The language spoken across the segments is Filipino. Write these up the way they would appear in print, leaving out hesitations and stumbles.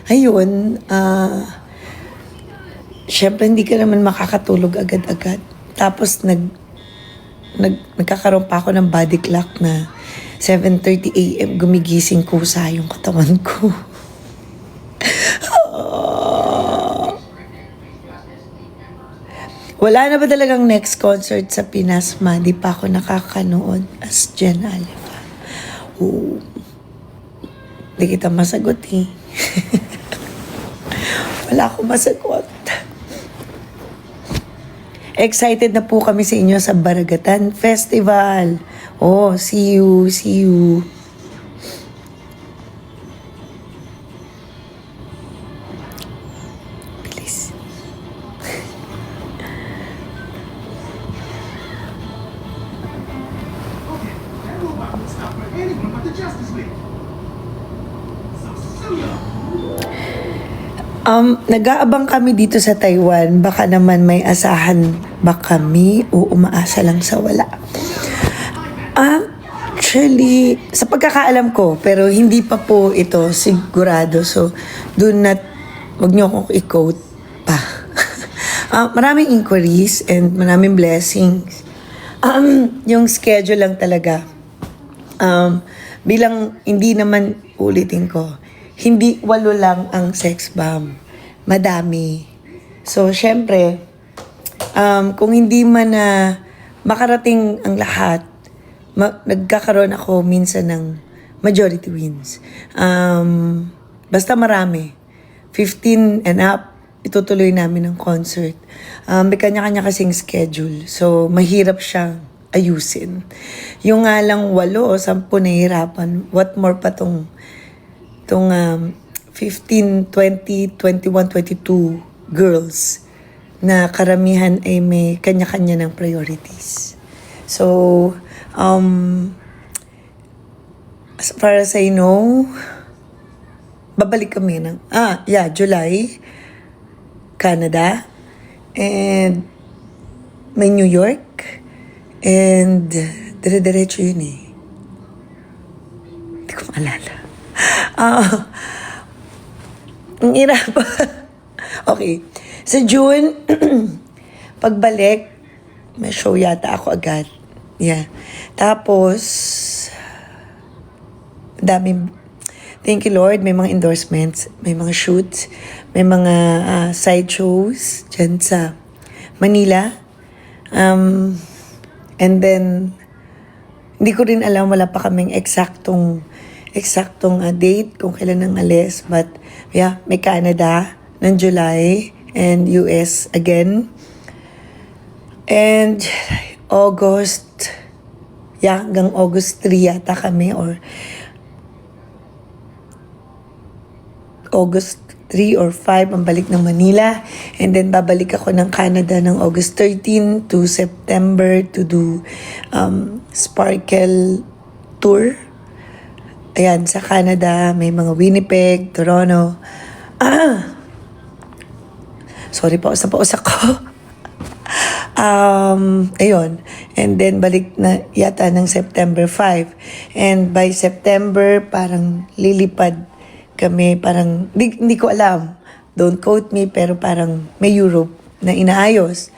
Ayun, syempre hindi ka naman makakatulog agad-agad. Tapos nagkakaroon pa ako ng body clock na 7:30 a.m. gumigising kusa yung katawan ko. Wala na ba talagang next concert sa Pinas, ma? Di pa ako nakakanood as Jen Alifa. Oo. Di kita masagot eh. Wala akong masagot. Excited na po kami sa inyo sa Baragatan Festival. Oh, see you, see you. Please. Nag-aabang kami dito sa Taiwan. Baka naman may asahan ba kami o umaasa lang sa wala. Actually, sa pagkakaalam ko, pero hindi pa po ito sigurado. So, wag niyo akong i-quote pa. Maraming inquiries and maraming blessings. Yung schedule lang talaga. Bilang hindi naman ulitin ko, hindi 8 lang ang sex bomb. Madami. So, syempre, kung hindi man na makarating ang lahat, nagkakaroon ako minsan ng majority wins. Basta marami. 15 and up, itutuloy namin ng concert. May kanya-kanya kasing schedule. So, mahirap siyang ayusin. Yung nga lang 8 o 10 nahihirapan, what more pa tong 15, 20, 21, 22 girls na karamihan ay may kanya-kanya ng priorities. So, as far as I know, babalik kami ng, July, Canada, and may New York, and dire-diretso yun eh. Hindi ko maalala. Ang hirap. Okay. Sa June, pagbalik, may show yata ako agad. Yeah. Tapos, thank you Lord, may mga endorsements, may mga shoots, may mga side shows dyan sa Manila. And then, hindi ko rin alam, wala pa kaming eksaktong date kung kailan ang alis. But yeah, may Canada ng July and US again. And August, hanggang August 3 yata kami or August 3 or 5 ang balik ng Manila. And then babalik ako ng Canada ng August 13 to September to do Sparkle Tour. Ayan, sa Canada, may mga Winnipeg, Toronto. Sorry po, sa pausa ko. Ayun. And then, balik na yata ng September 5. And by September, parang lilipad kami. Parang, hindi ko alam. Don't quote me, pero parang may Europe na inaayos.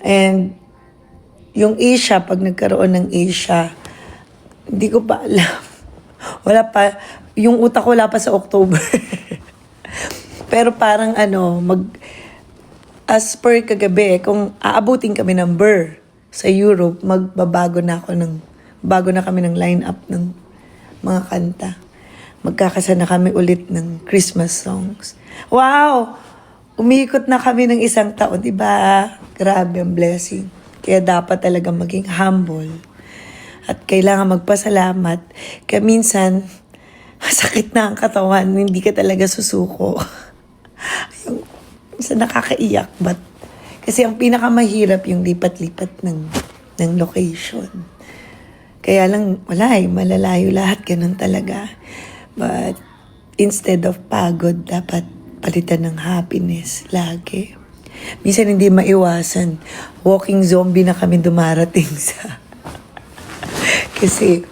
And yung Asia, pag nagkaroon ng Asia, hindi ko pa alam. Wala pa, yung utak ko wala pa sa October. Pero parang as per kagabi, kung aabutin kami ng Burr sa Europe, bago na kami ng line-up ng mga kanta. Magkakasana kami ulit ng Christmas songs. Wow! Umiikot na kami ng 1 taon, diba? Grabe ang blessing. Kaya dapat talaga maging humble. At kailangan magpasalamat. Kaya minsan, masakit na ang katawan, hindi ka talaga susuko. Minsan nakakaiyak, but kasi ang pinakamahirap yung lipat-lipat ng location. Kaya lang, malalayo lahat, ganun talaga. But instead of pagod, dapat palitan ng happiness lagi. Minsan hindi maiwasan. Walking zombie na kami dumarating sa kasi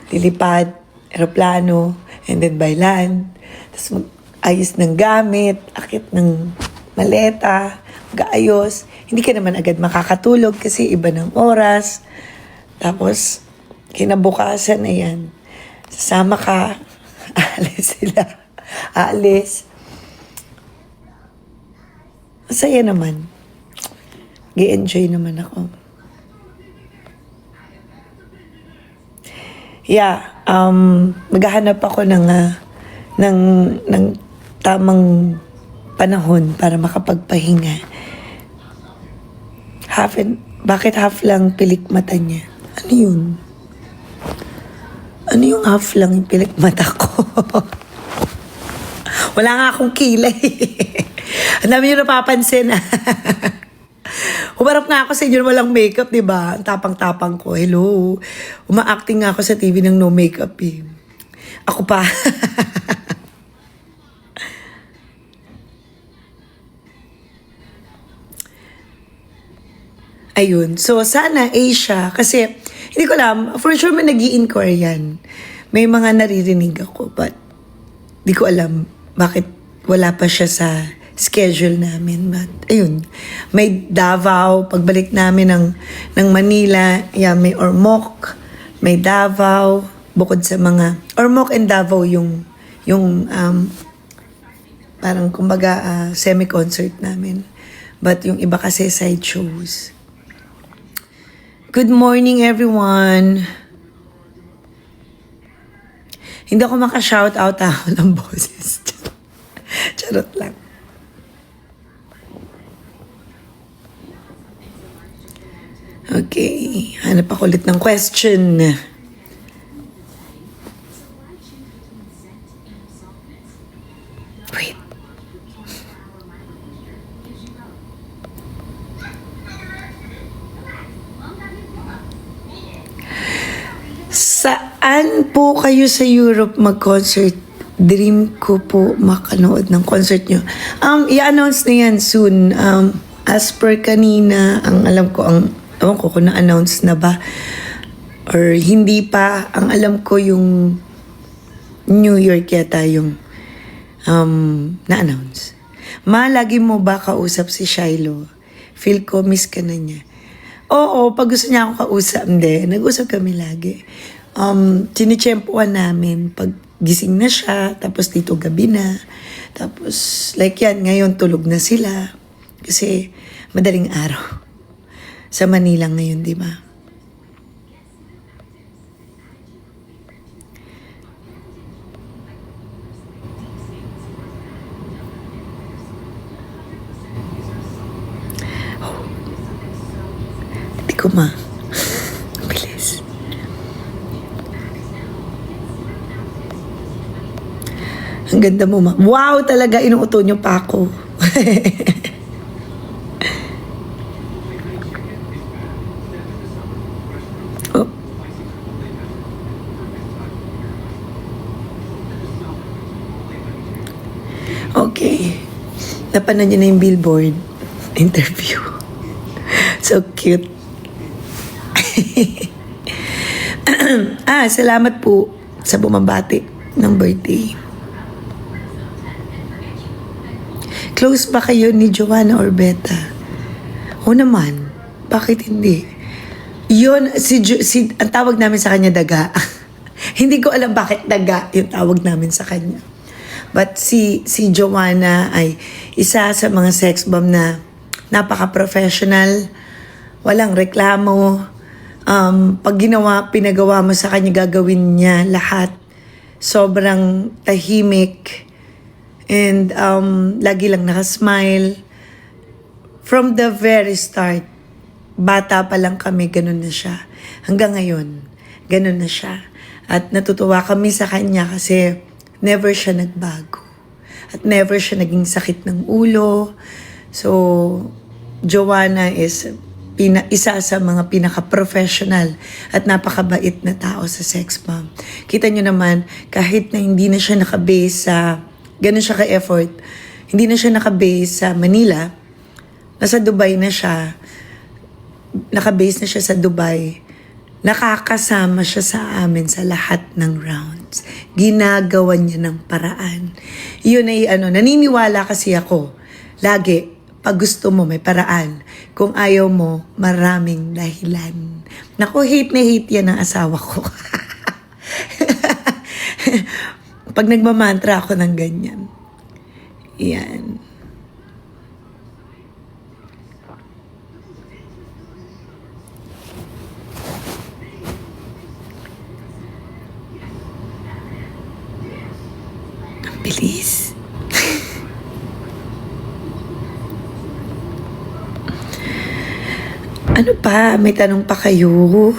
lilipad, aeroplano, and then by land. Tapos ayos ng gamit, akit ng maleta, mag-aayos. Hindi ka naman agad makakatulog kasi iba ng oras. Tapos, kinabukasan na yan. Sasama ka, aalis sila. Aalis. Masaya naman. Gi-enjoy naman ako. Yeah, maghahanap ako ng tamang panahon para makapagpahinga. Bakit half lang pilik mata niya? Ano yun? Ano yung half lang yung pilik mata ko? Wala nga akong kilay. Ang dami nyo napapansin. Humarap nga ako sa inyo walang makeup, di ba? Ang tapang-tapang ko. Hello. Uma-acting nga ako sa TV ng no makeup eh. Ako pa. Ayun. So, sana Asia. Kasi, hindi ko alam. For sure, may nag-i-inquire yan. May mga naririnig ako. But, di ko alam bakit wala pa siya sa schedule namin. But, ayun. May Davao. Pagbalik namin ng Manila. Yeah, may Ormoc. May Davao. Bukod sa mga... Ormoc and Davao yung parang kumbaga semi-concert namin. But yung iba kasi side shows. Good morning, everyone. Hindi ako maka-shoutout ng boses. Charot lang. Okay. Hanap ako ulit ng question. Wait. Saan po kayo sa Europe mag-concert? Dream ko po makanood ng concert nyo. I-announce na yan soon. As per kanina, ang alam ko, ewan ko kung na-announce na ba or hindi pa. Ang alam ko yung New York yata yung na-announce. Lagi mo ba kausap si Shiloh? Feel ko miss ka na niya. Oo, pag gusto niya akong kausap, hindi. Nag-usap kami lagi. Chinichempuan namin pag gising na siya, tapos dito gabi na. Tapos, like yan, ngayon tulog na sila. Kasi madaling araw. Sa Manila ngayon, di ba? Hindi ko bilis. Ang ganda mo, ma. Wow, talaga, inuuto niyo pa ako. Oh. Okay. Napanood niyo na yung Billboard interview. So cute. Salamat po sa bumabati ng birthday. Close ba kayo ni Joanna or Beta? O naman, bakit hindi? Yun, ang tawag namin sa kanya daga. Hindi ko alam bakit daga yung tawag namin sa kanya. But si Joanna ay isa sa mga sex bomb na napaka-professional, walang reklamo. Pag pinagawa mo sa kanya, gagawin niya lahat. Sobrang tahimik. And lagi lang nakasmile. From the very start, bata pa lang kami, ganun na siya. Hanggang ngayon, ganun na siya. At natutuwa kami sa kanya kasi never siya nagbago. At never siya naging sakit ng ulo. So, Joanna is isa sa mga pinaka-professional at napakabait na tao sa sex bomb. Kita nyo naman, kahit na hindi na siya nakabase sa, ganun siya ka-effort, hindi na siya nakabase sa Manila, nasa Dubai na siya, nakabase na siya sa Dubai, nakakasama siya sa amin sa lahat ng rounds. times, ginagawan niya ng paraan. Yun ay naniniwala kasi ako, lagi, pag gusto mo may paraan. Kung ayaw mo, maraming dahilan. Naku, hate na hate yan ng asawa ko. Pag nagmamantra ako ng ganyan. Yan. Ang bilis. Ano pa? May tanong pa kayo?